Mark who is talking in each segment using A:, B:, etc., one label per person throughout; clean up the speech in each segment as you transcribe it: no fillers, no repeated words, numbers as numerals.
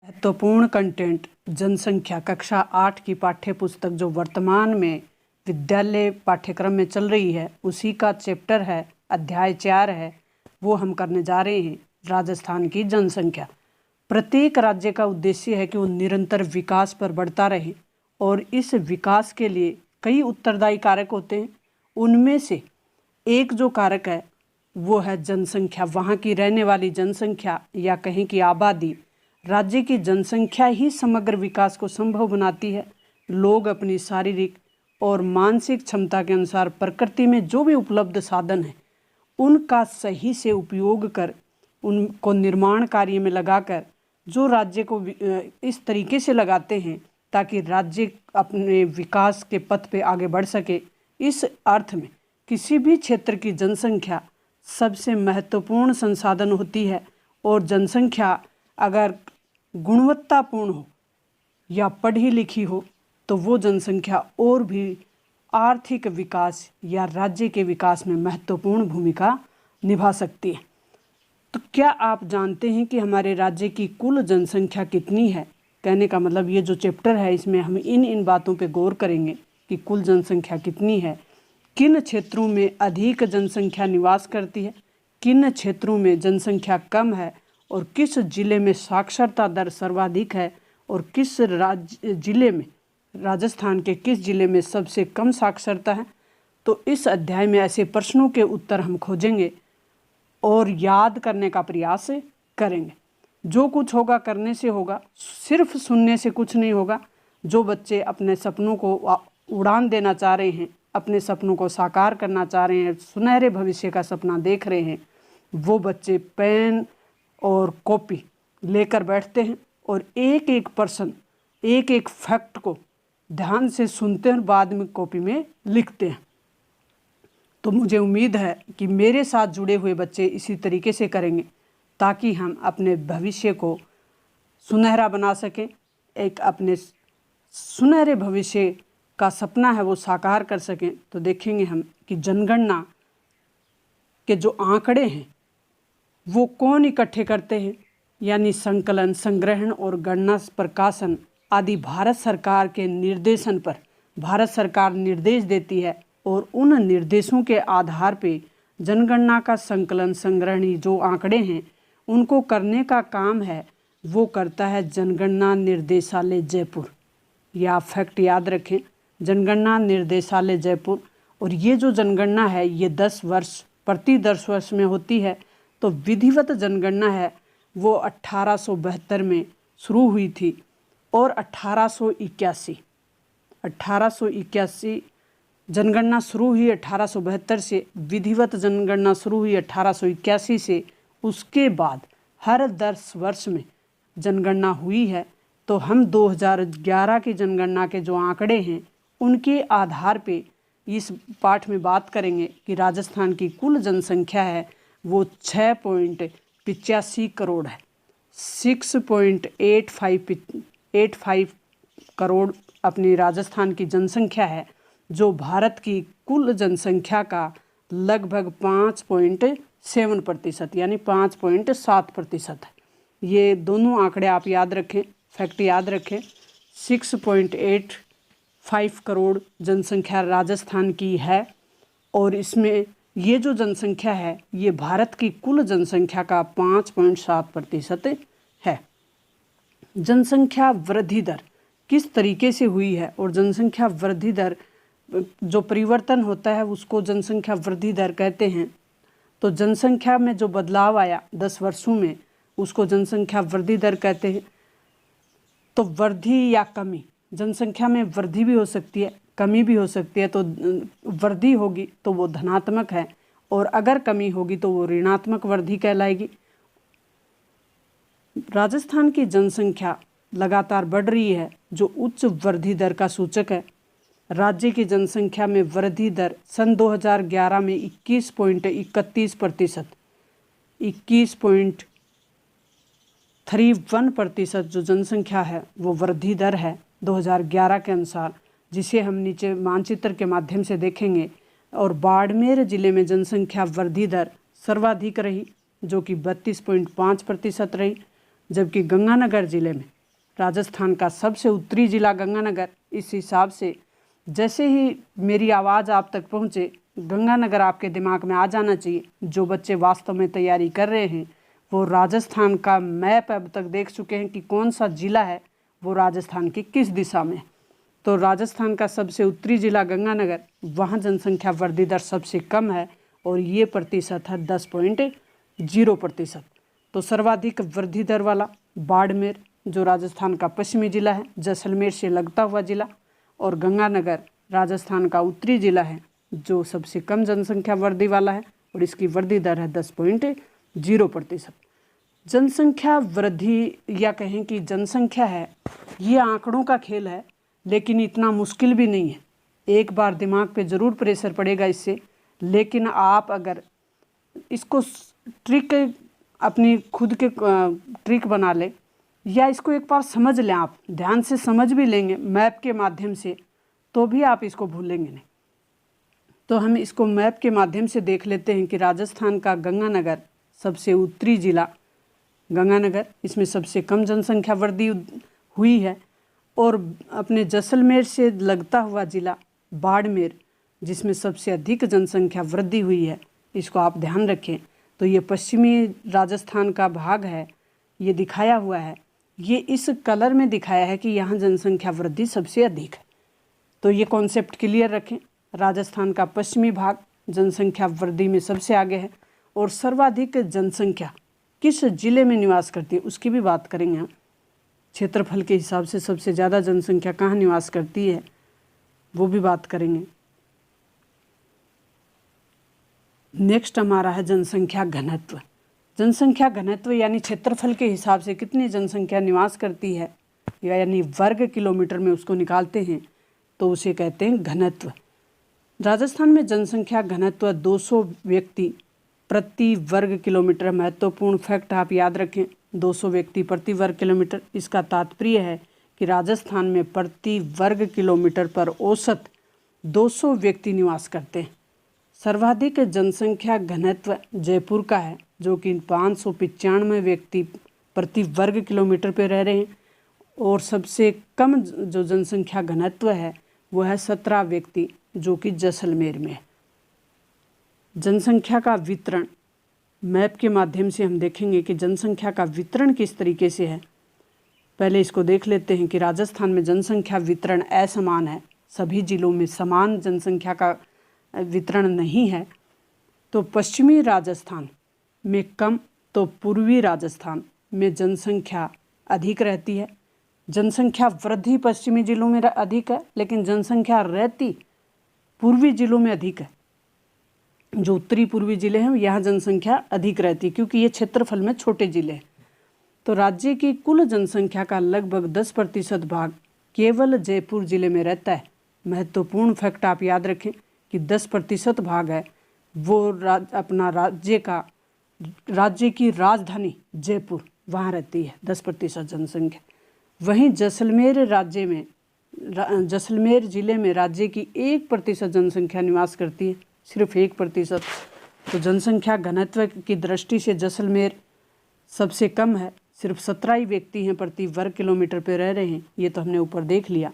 A: महत्वपूर्ण कंटेंट जनसंख्या कक्षा 8 की पाठ्य पुस्तक जो वर्तमान में विद्यालय पाठ्यक्रम में चल रही है, उसी का चैप्टर है, अध्याय 4 है, वो हम करने जा रहे हैं। राजस्थान की जनसंख्या। प्रत्येक राज्य का उद्देश्य है कि वो निरंतर विकास पर बढ़ता रहे और इस विकास के लिए कई उत्तरदायी कारक होते हैं। उनमें से एक जो कारक है वो है जनसंख्या, वहाँ की रहने वाली जनसंख्या या कहें कि आबादी। राज्य की जनसंख्या ही समग्र विकास को संभव बनाती है। लोग अपनी शारीरिक और मानसिक क्षमता के अनुसार प्रकृति में जो भी उपलब्ध साधन हैं उनका सही से उपयोग कर उनको निर्माण कार्य में लगाकर जो राज्य को इस तरीके से लगाते हैं ताकि राज्य अपने विकास के पथ पे आगे बढ़ सके। इस अर्थ में किसी भी क्षेत्र की जनसंख्या सबसे महत्वपूर्ण संसाधन होती है और जनसंख्या अगर गुणवत्तापूर्ण हो या पढ़ी लिखी हो तो वो जनसंख्या और भी आर्थिक विकास या राज्य के विकास में महत्वपूर्ण भूमिका निभा सकती है। तो क्या आप जानते हैं कि हमारे राज्य की कुल जनसंख्या कितनी है? कहने का मतलब ये जो चैप्टर है इसमें हम इन बातों पे गौर करेंगे कि कुल जनसंख्या कितनी है, किन क्षेत्रों में अधिक जनसंख्या निवास करती है, किन क्षेत्रों में जनसंख्या कम है और किस जिले में साक्षरता दर सर्वाधिक है और किस जिले में, राजस्थान के किस जिले में सबसे कम साक्षरता है। तो इस अध्याय में ऐसे प्रश्नों के उत्तर हम खोजेंगे और याद करने का प्रयास करेंगे। जो कुछ होगा करने से होगा, सिर्फ सुनने से कुछ नहीं होगा। जो बच्चे अपने सपनों को उड़ान देना चाह रहे हैं, अपने सपनों को साकार करना चाह रहे हैं, सुनहरे भविष्य का सपना देख रहे हैं, वो बच्चे पेन और कॉपी लेकर बैठते हैं और एक एक पर्सन, एक एक फैक्ट को ध्यान से सुनते हैं और बाद में कॉपी में लिखते हैं। तो मुझे उम्मीद है कि मेरे साथ जुड़े हुए बच्चे इसी तरीके से करेंगे ताकि हम अपने भविष्य को सुनहरा बना सकें, एक अपने सुनहरे भविष्य का सपना है वो साकार कर सकें। तो देखेंगे हम कि जनगणना के जो आंकड़े हैं वो कौन इकट्ठे करते हैं, यानी संकलन, संग्रहण और गणना प्रकाशन आदि भारत सरकार के निर्देशन पर भारत सरकार निर्देश देती है और उन निर्देशों के आधार पे जनगणना का संकलन, संग्रहण जो आंकड़े हैं उनको करने का काम है वो करता है जनगणना निर्देशालय जयपुर। या फैक्ट याद रखें, जनगणना निर्देशालय जयपुर। और ये जो जनगणना है ये 10 वर्ष प्रति 10 वर्ष में होती है। तो विधिवत जनगणना है वो 1872 में शुरू हुई थी और 1881 जनगणना शुरू हुई 1872 से, विधिवत जनगणना शुरू हुई 1881 से। उसके बाद हर 10 वर्ष में जनगणना हुई है। तो हम 2011 की जनगणना के जो आंकड़े हैं उनके आधार पे इस पाठ में बात करेंगे कि राजस्थान की कुल जनसंख्या है वो 6.85 करोड़ है। 6.85 करोड़ अपनी राजस्थान की जनसंख्या है, जो भारत की कुल जनसंख्या का लगभग 5.7% यानी 5.7% है। ये दोनों आंकड़े आप याद रखें, फैक्ट याद रखें। 6.85 करोड़ जनसंख्या राजस्थान की है और इसमें ये जो जनसंख्या है ये भारत की कुल जनसंख्या का 5.7% है। जनसंख्या वृद्धि दर किस तरीके से हुई है और जनसंख्या वृद्धि दर जो परिवर्तन होता है उसको जनसंख्या वृद्धि दर कहते हैं। तो जनसंख्या में जो बदलाव आया 10 वर्षों में उसको जनसंख्या वृद्धि दर कहते हैं। तो वृद्धि या कमी, जनसंख्या में वृद्धि भी हो सकती है, कमी भी हो सकती है। तो वृद्धि होगी तो वो धनात्मक है और अगर कमी होगी तो वो ऋणात्मक वृद्धि कहलाएगी। राजस्थान की जनसंख्या लगातार बढ़ रही है जो उच्च वृद्धि दर का सूचक है। राज्य की जनसंख्या में वृद्धि दर सन 2011 में 21.31%, 21.31% जो जनसंख्या है वो वृद्धि दर है 2011 के अनुसार, जिसे हम नीचे मानचित्र के माध्यम से देखेंगे। और बाड़मेर जिले में जनसंख्या वृद्धि दर सर्वाधिक रही जो कि 32.5% रही, जबकि गंगानगर जिले में राजस्थान का सबसे उत्तरी जिला गंगानगर। इस हिसाब से जैसे ही मेरी आवाज़ आप तक पहुँचे, गंगानगर आपके दिमाग में आ जाना चाहिए। जो बच्चे वास्तव में तैयारी कर रहे हैं वो राजस्थान का मैप अब तक देख चुके हैं कि कौन सा जिला है वो राजस्थान की किस दिशा में। तो राजस्थान का सबसे उत्तरी जिला गंगानगर, वहाँ जनसंख्या वृद्धि दर सबसे कम है और ये प्रतिशत है 10.0%। तो सर्वाधिक वृद्धि दर वाला बाड़मेर जो राजस्थान का पश्चिमी जिला है, जैसलमेर से लगता हुआ जिला, और गंगानगर राजस्थान का उत्तरी जिला है जो सबसे कम जनसंख्या वृद्धि वाला है और इसकी वृद्धि दर है 10.0%। जनसंख्या वृद्धि या कहें कि जनसंख्या है, ये आंकड़ों का खेल है, लेकिन इतना मुश्किल भी नहीं है। एक बार दिमाग पे ज़रूर प्रेशर पड़ेगा इससे, लेकिन आप अगर इसको ट्रिक अपनी खुद के ट्रिक बना ले या इसको एक बार समझ लें, आप ध्यान से समझ भी लेंगे मैप के माध्यम से, तो भी आप इसको भूलेंगे नहीं। तो हम इसको मैप के माध्यम से देख लेते हैं कि राजस्थान का गंगानगर सबसे उत्तरी जिला गंगानगर, इसमें सबसे कम जनसंख्या वृद्धि हुई है, और अपने जैसलमेर से लगता हुआ जिला बाड़मेर जिसमें सबसे अधिक जनसंख्या वृद्धि हुई है। इसको आप ध्यान रखें। तो ये पश्चिमी राजस्थान का भाग है, ये दिखाया हुआ है, ये इस कलर में दिखाया है कि यहाँ जनसंख्या वृद्धि सबसे अधिक है। तो ये कॉन्सेप्ट क्लियर रखें। राजस्थान का पश्चिमी भाग जनसंख्या वृद्धि में सबसे आगे है, और सर्वाधिक जनसंख्या किस जिले में निवास करती है उसकी भी बात करेंगे हम। क्षेत्रफल के हिसाब से सबसे ज़्यादा जनसंख्या कहाँ निवास करती है वो भी बात करेंगे। नेक्स्ट हमारा है जनसंख्या घनत्व। जनसंख्या घनत्व यानी क्षेत्रफल के हिसाब से कितनी जनसंख्या निवास करती है, यानी वर्ग किलोमीटर में उसको निकालते हैं, तो उसे कहते हैं घनत्व। राजस्थान में जनसंख्या घनत्व 200 व्यक्ति प्रति वर्ग किलोमीटर। महत्वपूर्ण फैक्ट आप याद रखें, 200 व्यक्ति प्रति वर्ग किलोमीटर। इसका तात्पर्य है कि राजस्थान में प्रति वर्ग किलोमीटर पर औसत 200 व्यक्ति निवास करते हैं। सर्वाधिक जनसंख्या घनत्व जयपुर का है जो कि 595 व्यक्ति प्रति वर्ग किलोमीटर पर रह रहे हैं, और सबसे कम जो जनसंख्या घनत्व है वो है 17 व्यक्ति जो कि जैसलमेर में है। जनसंख्या का वितरण मैप के माध्यम से हम देखेंगे कि जनसंख्या का वितरण किस तरीके से है। पहले इसको देख लेते हैं कि राजस्थान में जनसंख्या वितरण असमान है, सभी जिलों में समान जनसंख्या का वितरण नहीं है। तो पश्चिमी राजस्थान में कम, तो पूर्वी राजस्थान में जनसंख्या अधिक रहती है। जनसंख्या वृद्धि पश्चिमी जिलों में अधिक है, लेकिन जनसंख्या रहती पूर्वी जिलों में अधिक है। जो उत्तरी पूर्वी जिले हैं यहाँ जनसंख्या अधिक रहती है क्योंकि ये क्षेत्रफल में छोटे जिले हैं। तो राज्य की कुल जनसंख्या का लगभग 10% भाग केवल जयपुर जिले में रहता है। महत्वपूर्ण फैक्ट आप याद रखें कि 10% भाग है वो अपना राज्य की राजधानी जयपुर वहाँ रहती है 10% जनसंख्या। वहीं जैसलमेर जिले में राज्य की 1% जनसंख्या निवास करती है, सिर्फ 1%। तो जनसंख्या घनत्व की दृष्टि से जैसलमेर सबसे कम है, सिर्फ 17 ही व्यक्ति हैं प्रति वर्ग किलोमीटर पर रह रहे हैं। ये तो हमने ऊपर देख लिया।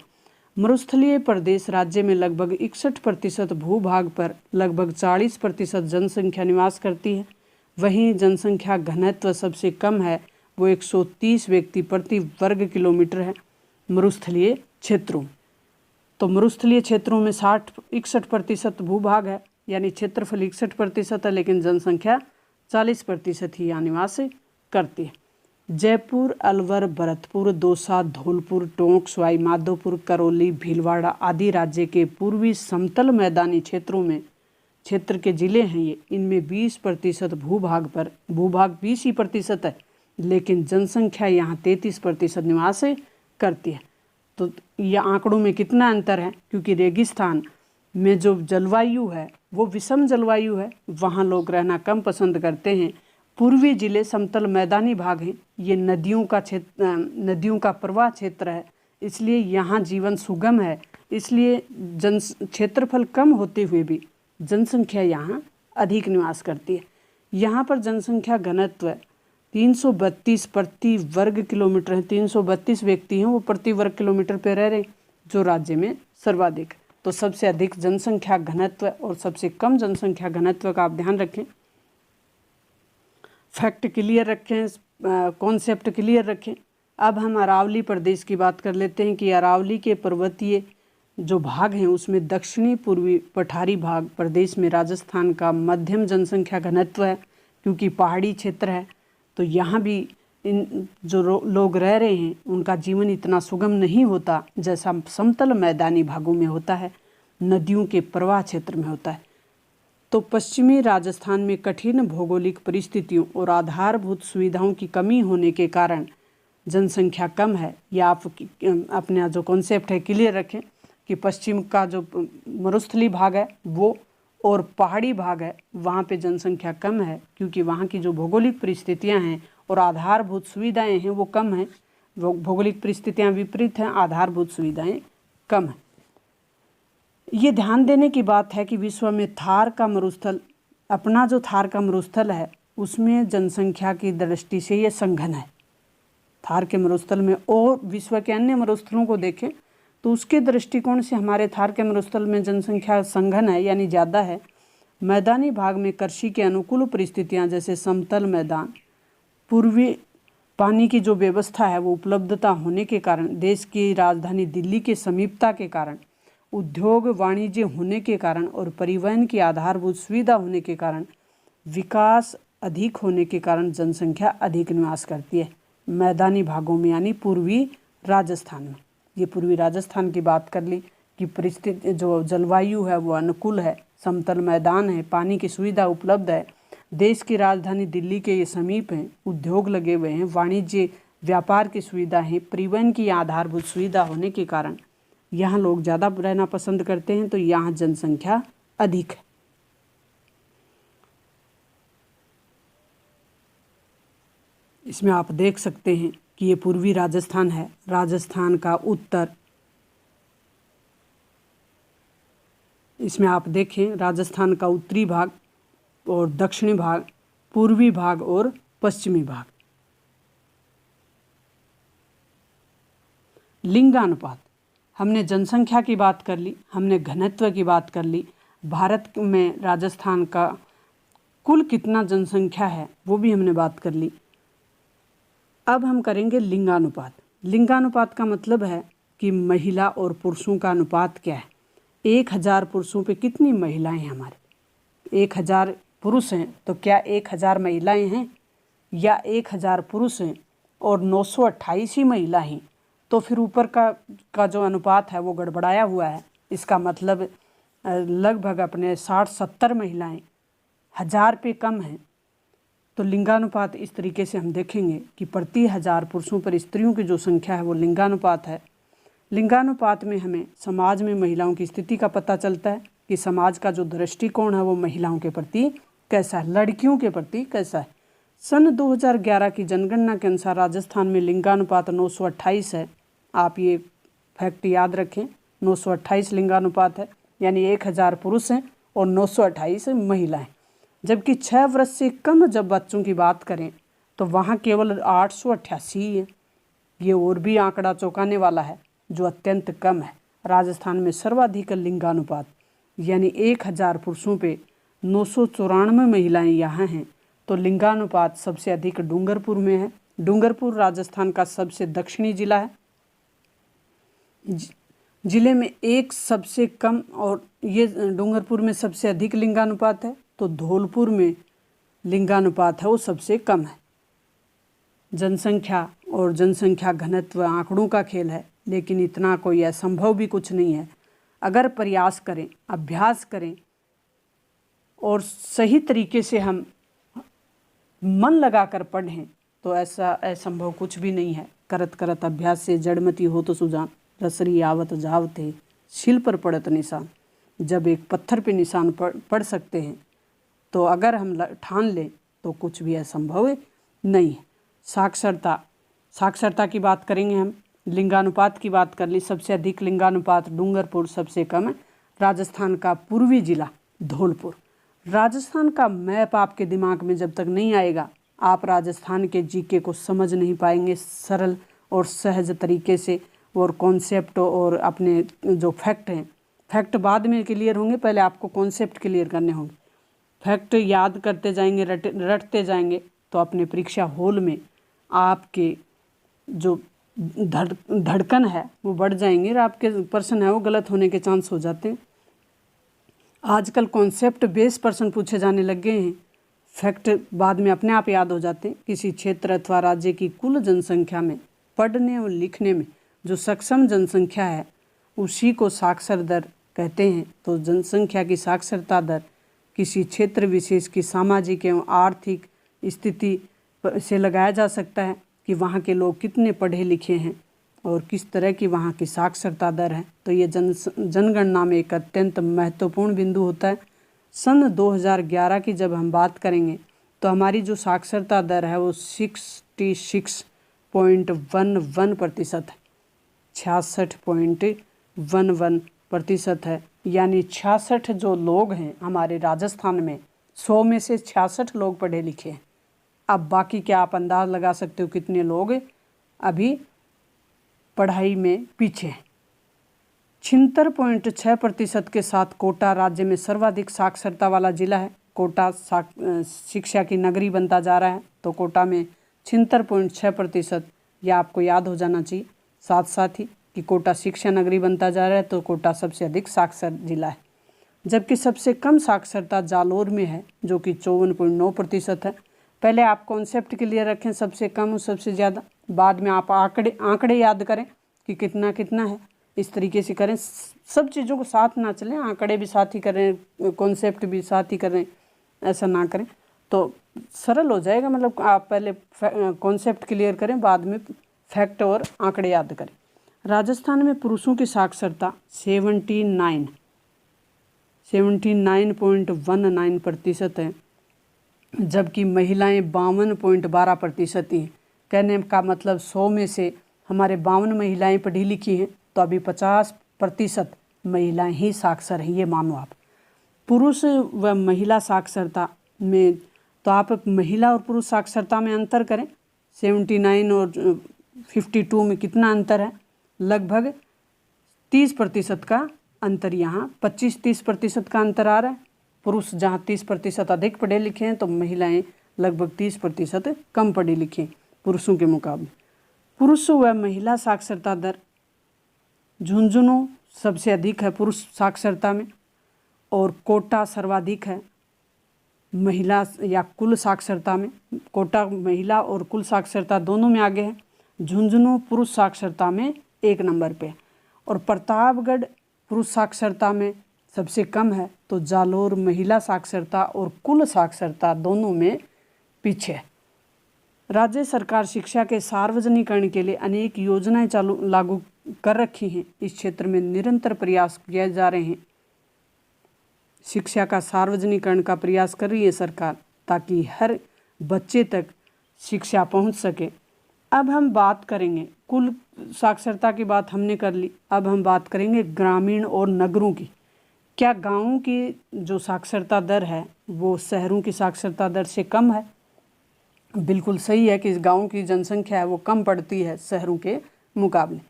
A: मरुस्थलीय प्रदेश राज्य में लगभग 61% भूभाग पर लगभग 40% जनसंख्या निवास करती है। वहीं जनसंख्या घनत्व सबसे कम है, वो 130 व्यक्ति प्रति वर्ग किलोमीटर है मरुस्थलीय क्षेत्रों। तो मरुस्थलीय क्षेत्रों में 61% भूभाग है, यानी क्षेत्रफल 61% है, लेकिन जनसंख्या 40% ही यहाँ निवास करती है। जयपुर, अलवर, भरतपुर, दौसा, धौलपुर, टोंक, सवाई माधोपुर, करौली, भीलवाड़ा आदि राज्य के पूर्वी समतल मैदानी क्षेत्रों में क्षेत्र के जिले हैं ये। इनमें 20% भूभाग 20% है, लेकिन जनसंख्या यहाँ 33% निवास करती है। तो ये आंकड़ों में कितना अंतर है, क्योंकि रेगिस्तान में जो जलवायु है वो विषम जलवायु है, वहाँ लोग रहना कम पसंद करते हैं। पूर्वी जिले समतल मैदानी भाग हैं, ये नदियों का प्रवाह क्षेत्र है, इसलिए यहाँ जीवन सुगम है। इसलिए क्षेत्रफल कम होते हुए भी जनसंख्या यहाँ अधिक निवास करती है। यहाँ पर जनसंख्या घनत्व 332 प्रति वर्ग किलोमीटर है। 332 व्यक्ति हैं वो प्रति वर्ग किलोमीटर पे रह रहे, जो राज्य में सर्वाधिक। तो सबसे अधिक जनसंख्या घनत्व और सबसे कम जनसंख्या घनत्व का आप ध्यान रखें, फैक्ट क्लियर रखें, कॉन्सेप्ट क्लियर रखें। अब हम अरावली प्रदेश की बात कर लेते हैं कि अरावली के पर्वतीय जो भाग हैं उसमें दक्षिणी पूर्वी पठारी भाग प्रदेश में राजस्थान का मध्यम जनसंख्या घनत्व है, क्योंकि पहाड़ी क्षेत्र है। तो यहाँ भी इन जो लोग रह रहे हैं उनका जीवन इतना सुगम नहीं होता जैसा समतल मैदानी भागों में होता है, नदियों के प्रवाह क्षेत्र में होता है। तो पश्चिमी राजस्थान में कठिन भौगोलिक परिस्थितियों और आधारभूत सुविधाओं की कमी होने के कारण जनसंख्या कम है। या आप अपना जो कॉन्सेप्ट है क्लियर रखें कि पश्चिम का जो मरुस्थली भाग है वो और पहाड़ी भाग है वहाँ पे जनसंख्या कम है, क्योंकि वहाँ की जो भौगोलिक परिस्थितियाँ हैं और आधारभूत सुविधाएं हैं वो कम हैं। भौगोलिक परिस्थितियाँ विपरीत हैं, आधारभूत सुविधाएं कम हैं। ये ध्यान देने की बात है कि विश्व में थार का मरुस्थल, अपना जो थार का मरुस्थल है उसमें जनसंख्या की दृष्टि से ये संघन है। थार के मरुस्थल में और विश्व के अन्य मरुस्थलों को देखें तो उसके दृष्टिकोण से हमारे थार के मरुस्थल में जनसंख्या संघन है, यानी ज़्यादा है। मैदानी भाग में कृषि के अनुकूल परिस्थितियां जैसे समतल मैदान, पूर्वी पानी की जो व्यवस्था है वो उपलब्धता होने के कारण, देश की राजधानी दिल्ली के समीपता के कारण, उद्योग वाणिज्य होने के कारण और परिवहन की आधारभूत सुविधा होने के कारण, विकास अधिक होने के कारण जनसंख्या अधिक निवास करती है मैदानी भागों में, यानी पूर्वी राजस्थान में। ये पूर्वी राजस्थान की बात कर ली कि परिस्थिति जो जलवायु है वो अनुकूल है, समतल मैदान है, पानी की सुविधा उपलब्ध है, देश की राजधानी दिल्ली के ये समीप हैं, उद्योग लगे हुए हैं, वाणिज्य व्यापार की सुविधा है, परिवहन की आधारभूत सुविधा होने के कारण यहाँ लोग ज़्यादा रहना पसंद करते हैं। तो यहाँ जनसंख्या अधिक है। इसमें आप देख सकते हैं कि ये पूर्वी राजस्थान है। राजस्थान का उत्तर, इसमें आप देखें राजस्थान का उत्तरी भाग और दक्षिणी भाग, पूर्वी भाग और पश्चिमी भाग। लिंगानुपात, हमने जनसंख्या की बात कर ली, हमने घनत्व की बात कर ली, भारत में राजस्थान का कुल कितना जनसंख्या है वो भी हमने बात कर ली। अब हम करेंगे लिंगानुपात। लिंगानुपात का मतलब है कि महिला और पुरुषों का अनुपात क्या है। 1000 पुरुषों पे कितनी महिलाएं हैं हमारे? 1000 पुरुष हैं तो क्या 1000 महिलाएं हैं, या 1000 पुरुष हैं और 928 ही महिला हैं? तो फिर ऊपर का जो अनुपात है वो गड़बड़ाया हुआ है। इसका मतलब लगभग अपने 60-70 महिलाएं 1000 पे कम हैं। तो लिंगानुपात इस तरीके से हम देखेंगे कि प्रति 1000 पुरुषों पर स्त्रियों की जो संख्या है वो लिंगानुपात है। लिंगानुपात में हमें समाज में महिलाओं की स्थिति का पता चलता है कि समाज का जो दृष्टिकोण है वो महिलाओं के प्रति कैसा है, लड़कियों के प्रति कैसा है। सन 2011 की जनगणना के अनुसार राजस्थान में लिंगानुपात 928 है। आप ये फैक्ट याद रखें, 928 लिंगानुपात है, यानी 1000 पुरुष हैं और 928 महिलाएं। जबकि 6 वर्ष से कम जब बच्चों की बात करें तो वहाँ केवल 888 ही है। ये और भी आंकड़ा चौंकाने वाला है, जो अत्यंत कम है। राजस्थान में सर्वाधिक लिंगानुपात यानी 1000 पुरुषों पे 994 महिलाएं यहाँ हैं। तो लिंगानुपात सबसे अधिक डूंगरपुर में है। डूंगरपुर राजस्थान का सबसे दक्षिणी जिला है। जिले में एक सबसे कम और ये डूंगरपुर में सबसे अधिक लिंगानुपात है, तो धौलपुर में लिंगानुपात है वो सबसे कम है। जनसंख्या और जनसंख्या घनत्व आंकड़ों का खेल है, लेकिन इतना कोई असंभव भी कुछ नहीं है। अगर प्रयास करें, अभ्यास करें और सही तरीके से हम मन लगाकर पढ़ें तो ऐसा असंभव कुछ भी नहीं है। करत करत अभ्यास से जड़मती हो तो सुजान, रसरी आवत जावते शिल पर पड़त निशान। जब एक पत्थर पे निशान पड़ सकते हैं तो अगर हम ठान लें तो कुछ भी असंभव नहीं है। साक्षरता की बात करेंगे हम। लिंगानुपात की बात कर ली, सबसे अधिक लिंगानुपात डूंगरपुर, सबसे कम है राजस्थान का पूर्वी जिला धौलपुर। राजस्थान का मैप आपके दिमाग में जब तक नहीं आएगा आप राजस्थान के जीके को समझ नहीं पाएंगे सरल और सहज तरीके से, और कॉन्सेप्ट और अपने जो फैक्ट हैं, फैक्ट बाद में क्लियर होंगे, पहले आपको कॉन्सेप्ट क्लियर करने होंगे। फैक्ट याद करते जाएंगे, रटते जाएंगे, तो अपने परीक्षा हॉल में आपके जो धड़कन है वो बढ़ जाएंगे और आपके प्रश्न है वो गलत होने के चांस हो जाते हैं। आजकल कॉन्सेप्ट बेस्ड प्रश्न पूछे जाने लग गए हैं, फैक्ट बाद में अपने आप याद हो जाते हैं। किसी क्षेत्र अथवा राज्य की कुल जनसंख्या में पढ़ने और लिखने में जो सक्षम जनसंख्या है उसी को साक्षर दर कहते हैं। तो जनसंख्या की साक्षरता दर किसी क्षेत्र विशेष की सामाजिक एवं आर्थिक स्थिति से लगाया जा सकता है कि वहाँ के लोग कितने पढ़े लिखे हैं और किस तरह की वहाँ की साक्षरता दर है। तो ये जनगणना में एक अत्यंत महत्वपूर्ण बिंदु होता है। सन 2011 की जब हम बात करेंगे तो हमारी जो साक्षरता दर है वो 66.11% है, 66.11% है। यानी 66 जो लोग हैं हमारे राजस्थान में, 100 में से 66 लोग पढ़े लिखे हैं। अब बाकी क्या आप अंदाज लगा सकते हो कितने लोग अभी पढ़ाई में पीछे हैं। 76.6% के साथ कोटा राज्य में सर्वाधिक साक्षरता वाला जिला है। कोटा शिक्षा की नगरी बनता जा रहा है, तो कोटा में 76.6%, यह आपको याद हो जाना चाहिए। साथ साथ ही कि कोटा शिक्षा नगरी बनता जा रहा है, तो कोटा सबसे अधिक साक्षर जिला है। जबकि सबसे कम साक्षरता जालोर में है जो कि 54.9% है। पहले आप कॉन्सेप्ट क्लियर रखें, सबसे कम और सबसे ज़्यादा, बाद में आप आंकड़े याद करें कि कितना कितना है, इस तरीके से करें। सब चीज़ों को साथ ना चलें, आंकड़े भी साथ ही करें, कॉन्सेप्ट भी साथ ही करें, ऐसा ना करें तो सरल हो जाएगा। मतलब आप पहले कॉन्सेप्ट क्लियर करें, बाद में फैक्ट और आंकड़े याद करें। राजस्थान में पुरुषों की साक्षरता 79.19% है, जबकि महिलाएं 52.12% ही हैं। कहने का मतलब 100 में से हमारे 52 महिलाएं पढ़ी लिखी हैं, तो अभी 50% महिलाएं ही साक्षर हैं, ये मानो आप। पुरुष व महिला साक्षरता में तो आप महिला और पुरुष साक्षरता में अंतर करें, 79 और 52 में कितना अंतर है? लगभग 30% का अंतर, यहाँ 25-30% का अंतर आ रहा है। पुरुष जहाँ 30% अधिक पढ़े लिखे हैं, तो महिलाएं लगभग 30% कम पढ़ी लिखी हैं पुरुषों के मुकाबले। पुरुष व महिला साक्षरता दर झुंझुनू सबसे अधिक है पुरुष साक्षरता में, और कोटा सर्वाधिक है महिला या कुल साक्षरता में। कोटा महिला और कुल साक्षरता दोनों में आगे है। झुंझुनू पुरुष साक्षरता में 1 नंबर पे, और प्रतापगढ़ पुरुष साक्षरता में सबसे कम है। तो जालोर महिला साक्षरता और कुल साक्षरता दोनों में पीछे है। राज्य सरकार शिक्षा के सार्वजनिकरण के लिए अनेक योजनाएं लागू कर रखी हैं। इस क्षेत्र में निरंतर प्रयास किए जा रहे हैं। शिक्षा का सार्वजनिकरण का प्रयास कर रही है सरकार, ताकि हर बच्चे तक शिक्षा पहुंच सके। अब हम बात करेंगे, कुल साक्षरता की बात हमने कर ली, अब हम बात करेंगे ग्रामीण और नगरों की। क्या गाँवों की जो साक्षरता दर है वो शहरों की साक्षरता दर से कम है? बिल्कुल सही है कि गाँव की जनसंख्या है वो कम पड़ती है शहरों के मुकाबले।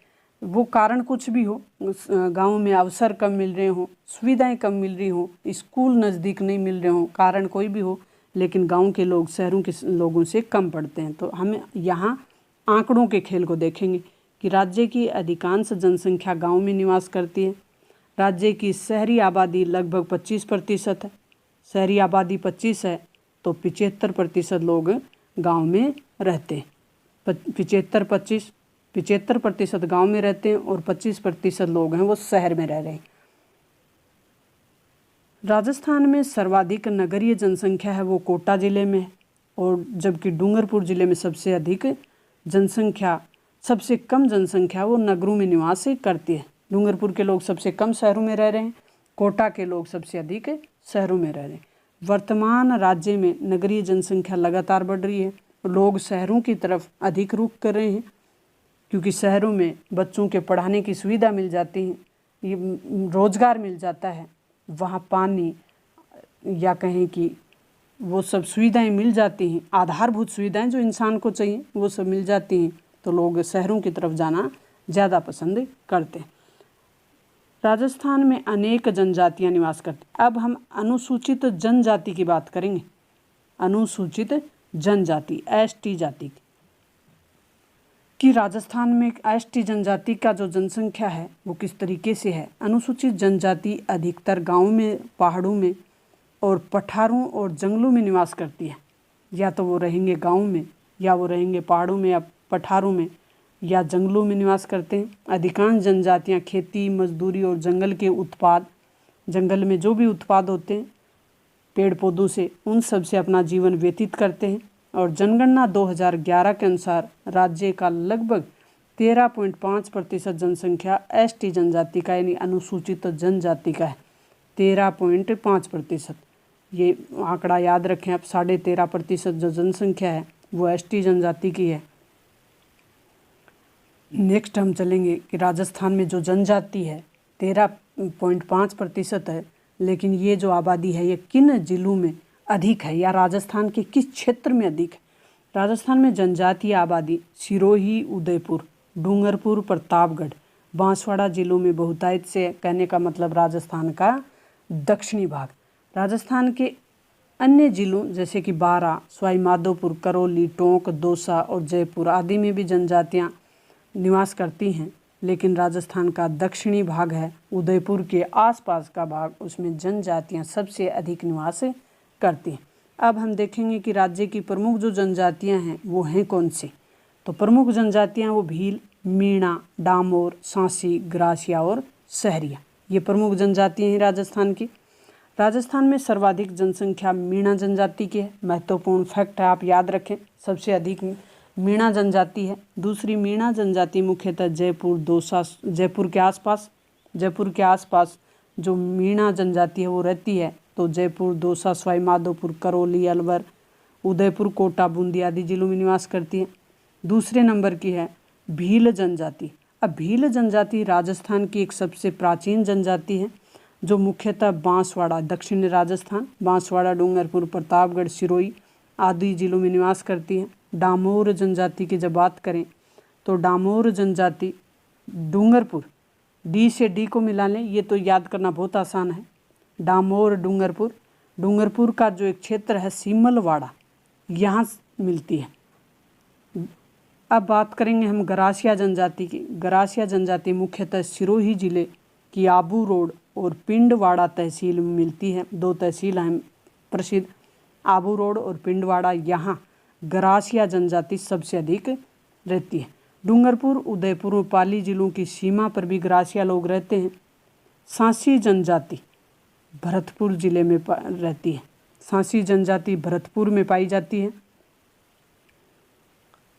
A: वो कारण कुछ भी हो, गाँव में अवसर कम मिल रहे हों, सुविधाएं कम मिल रही हों, स्कूल नज़दीक नहीं मिल रहे हों, कारण कोई भी हो, लेकिन गाँव के लोग शहरों के लोगों से कम पढ़ते हैं। तो हम यहाँ आंकड़ों के खेल को देखेंगे कि राज्य की अधिकांश जनसंख्या गाँव में निवास करती है। राज्य की शहरी आबादी लगभग 25% है। शहरी आबादी 25 है तो 75% लोग गांव में रहते हैं। 75% गांव में रहते हैं और 25% लोग हैं वो शहर में रह रहे हैं। राजस्थान में सर्वाधिक नगरीय जनसंख्या है वो कोटा जिले में है, और जबकि डूंगरपुर जिले में सबसे अधिक जनसंख्या, सबसे कम जनसंख्या वो नगरों में निवास करती है। डूंगरपुर के लोग सबसे कम शहरों में रह रहे हैं, कोटा के लोग सबसे अधिक शहरों में रह रहे हैं। वर्तमान राज्य में नगरीय जनसंख्या लगातार बढ़ रही है। लोग शहरों की तरफ अधिक रुख कर रहे हैं, क्योंकि शहरों में बच्चों के पढ़ाने की सुविधा मिल जाती है, ये रोज़गार मिल जाता है, वहाँ पानी या कहें कि वो सब सुविधाएं मिल जाती हैं, आधारभूत सुविधाएं जो इंसान को चाहिए वो सब मिल जाती हैं, तो लोग शहरों की तरफ जाना ज़्यादा पसंद करते हैं। राजस्थान में अनेक जनजातियां निवास करती हैं। अब हम अनुसूचित जनजाति की बात करेंगे। अनुसूचित जनजाति, एसटी जाति कि राजस्थान में एसटी जनजाति का जो जनसंख्या है वो किस तरीके से है। अनुसूचित जनजाति अधिकतर गाँव में, पहाड़ों में और पठारों और जंगलों में निवास करती है। या तो वो रहेंगे गाँव में, या वो रहेंगे पहाड़ों में, या पठारों में, या जंगलों में निवास करते हैं। अधिकांश जनजातियां खेती, मजदूरी और जंगल के उत्पाद, जंगल में जो भी उत्पाद होते हैं पेड़ पौधों से, उन सब से अपना जीवन व्यतीत करते हैं। और जनगणना 2011 के अनुसार राज्य का लगभग 13.5% जनसंख्या एसटी जनजाति का यानी अनुसूचित जनजाति का है। 13.5%, ये आंकड़ा याद रखें आप। 13.5% जो जनसंख्या है वो एसटी जनजाति की है। नेक्स्ट हम चलेंगे कि राजस्थान में जो जनजाति है 13.5% है, लेकिन ये जो आबादी है ये किन जिलों में अधिक है या राजस्थान के किस क्षेत्र में अधिक है। राजस्थान में जनजातीय आबादी सिरोही, उदयपुर, डूंगरपुर, प्रतापगढ़, बांसवाड़ा जिलों में बहुतायत से, कहने का मतलब राजस्थान का दक्षिणी भाग। राजस्थान के अन्य जिलों जैसे कि बारां, सवाई माधोपुर, करौली, टोंक, दौसा और जयपुर आदि में भी जनजातियां निवास करती हैं, लेकिन राजस्थान का दक्षिणी भाग है, उदयपुर के आसपास का भाग, उसमें जनजातियां सबसे अधिक निवास करती हैं। अब हम देखेंगे कि राज्य की प्रमुख जो जनजातियां हैं वो हैं कौन सी। तो प्रमुख जनजातियां वो भील, मीणा, डामोर, सांसी, ग्रासिया और सहरिया, ये प्रमुख जनजातियां हैं राजस्थान की। राजस्थान में सर्वाधिक जनसंख्या मीणा जनजाति की है। महत्वपूर्ण फैक्ट है, आप याद रखें, सबसे अधिक मीणा जनजाति है। दूसरी मीणा जनजाति मुख्यतः जयपुर, दौसा, जयपुर के आसपास जो मीणा जनजाति है वो रहती है। तो जयपुर, दौसा, सवाई माधोपुर, करौली, अलवर, उदयपुर, कोटा, बूंदी आदि जिलों में निवास करती है। दूसरे नंबर की है भील जनजाति। अब भील जनजाति राजस्थान की एक सबसे प्राचीन जनजाति है जो मुख्यतः बांसवाड़ा, दक्षिण राजस्थान, बांसवाड़ा, डूंगरपुर, प्रतापगढ़, सिरोही आदि जिलों में निवास करती है। डामोर जनजाति की जब बात करें तो डामोर जनजाति डूंगरपुर, डी से डी को मिला लें, ये तो याद करना बहुत आसान है। डामोर, डूंगरपुर का जो एक क्षेत्र है सीमलवाड़ा, यहाँ मिलती है। अब बात करेंगे हम गरासिया जनजाति की। गरासिया जनजाति मुख्यतः सिरोही जिले की आबू रोड और पिंडवाड़ा तहसील में मिलती है। दो तहसील हैं प्रसिद्ध, आबू रोड और पिंडवाड़ा, यहाँ गरासिया जनजाति सबसे अधिक रहती है। डूंगरपुर, उदयपुर और पाली जिलों की सीमा पर भी गरासिया लोग रहते हैं। सांसी जनजाति भरतपुर जिले में रहती है। सांसी जनजाति भरतपुर में पाई जाती है।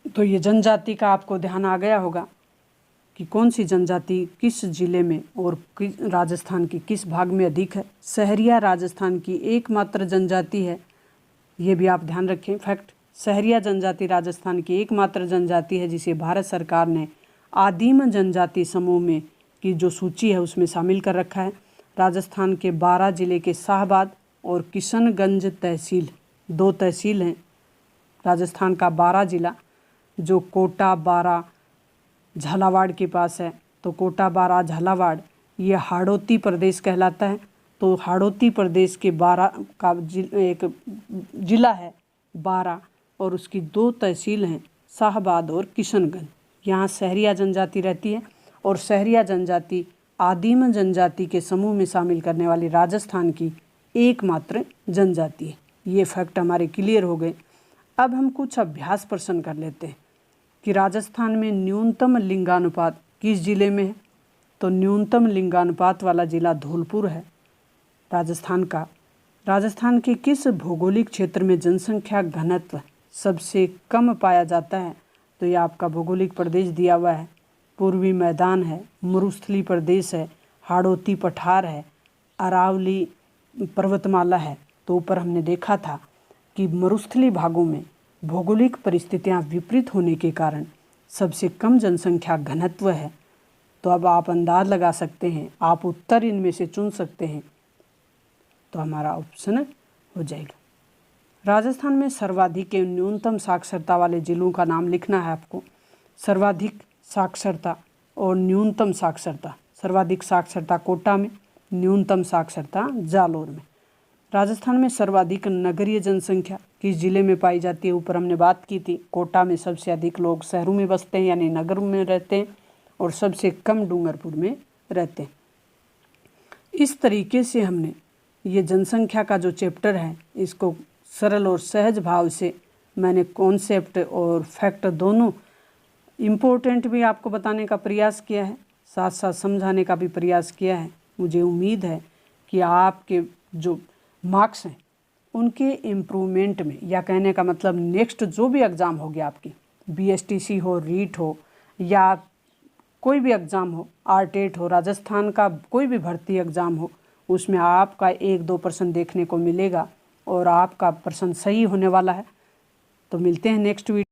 A: तो ये जनजाति का आपको ध्यान आ गया होगा कि कौन सी जनजाति किस जिले में और राजस्थान की किस भाग में अधिक है। सहरिया राजस्थान की एकमात्र जनजाति है, ये भी आप ध्यान रखें फैक्ट। सहरिया जनजाति राजस्थान की एकमात्र जनजाति है जिसे भारत सरकार ने आदिम जनजाति समूह में की जो सूची है उसमें शामिल कर रखा है। राजस्थान के 12 जिले के शाहबाद और किशनगंज तहसील, दो तहसील हैं राजस्थान का। 12 जिला जो कोटा, बारा, झालावाड़ के पास है, तो कोटा, बारा, झालावाड़ ये हाड़ौती प्रदेश कहलाता है। तो हाड़ौती प्रदेश के 12 का एक जिला है 12 और उसकी 2 तहसील हैं शाहबाद और किशनगंज। यहाँ सहरिया जनजाति रहती है और सहरिया जनजाति आदिम जनजाति के समूह में शामिल करने वाली राजस्थान की एकमात्र जनजाति है। ये फैक्ट हमारे क्लियर हो गए। अब हम कुछ अभ्यास प्रश्न कर लेते हैं कि राजस्थान में न्यूनतम लिंगानुपात किस जिले में है। तो न्यूनतम लिंगानुपात वाला जिला धौलपुर है राजस्थान का। राजस्थान के किस भौगोलिक क्षेत्र में जनसंख्या घनत्व सबसे कम पाया जाता है। तो ये आपका भौगोलिक प्रदेश दिया हुआ है। पूर्वी मैदान है, मरुस्थली प्रदेश है, हाड़ौती पठार है, अरावली पर्वतमाला है। तो ऊपर हमने देखा था कि मरुस्थली भागों में भौगोलिक परिस्थितियां विपरीत होने के कारण सबसे कम जनसंख्या घनत्व है। तो अब आप अंदाज लगा सकते हैं, आप उत्तर इनमें से चुन सकते हैं। तो हमारा ऑप्शन हो जाएगा राजस्थान में सर्वाधिक एवं न्यूनतम साक्षरता वाले जिलों का नाम लिखना है आपको। सर्वाधिक साक्षरता और न्यूनतम साक्षरता। सर्वाधिक साक्षरता कोटा में, न्यूनतम साक्षरता जालोर में। राजस्थान में सर्वाधिक नगरीय जनसंख्या किस जिले में पाई जाती है, ऊपर हमने बात की थी। कोटा में सबसे अधिक लोग शहरों में बसते हैं यानी नगर में रहते हैं, और सबसे कम डूंगरपुर में रहते हैं। इस तरीके से हमने ये जनसंख्या का जो चैप्टर है इसको सरल और सहज भाव से मैंने कॉन्सेप्ट और फैक्ट दोनों इम्पोर्टेंट भी आपको बताने का प्रयास किया है, साथ साथ समझाने का भी प्रयास किया है। मुझे उम्मीद है कि आपके जो मार्क्स हैं उनके इम्प्रूवमेंट में, या कहने का मतलब नेक्स्ट जो भी एग्ज़ाम हो गया आपकी, BSTC हो, रीट हो, या कोई भी एग्ज़ाम हो, आरटेट हो, राजस्थान का कोई भी भर्ती एग्ज़ाम हो, उसमें आपका 1-2 प्रश्न देखने को मिलेगा और आपका प्रश्न सही होने वाला है। तो मिलते हैं नेक्स्ट वीडियो।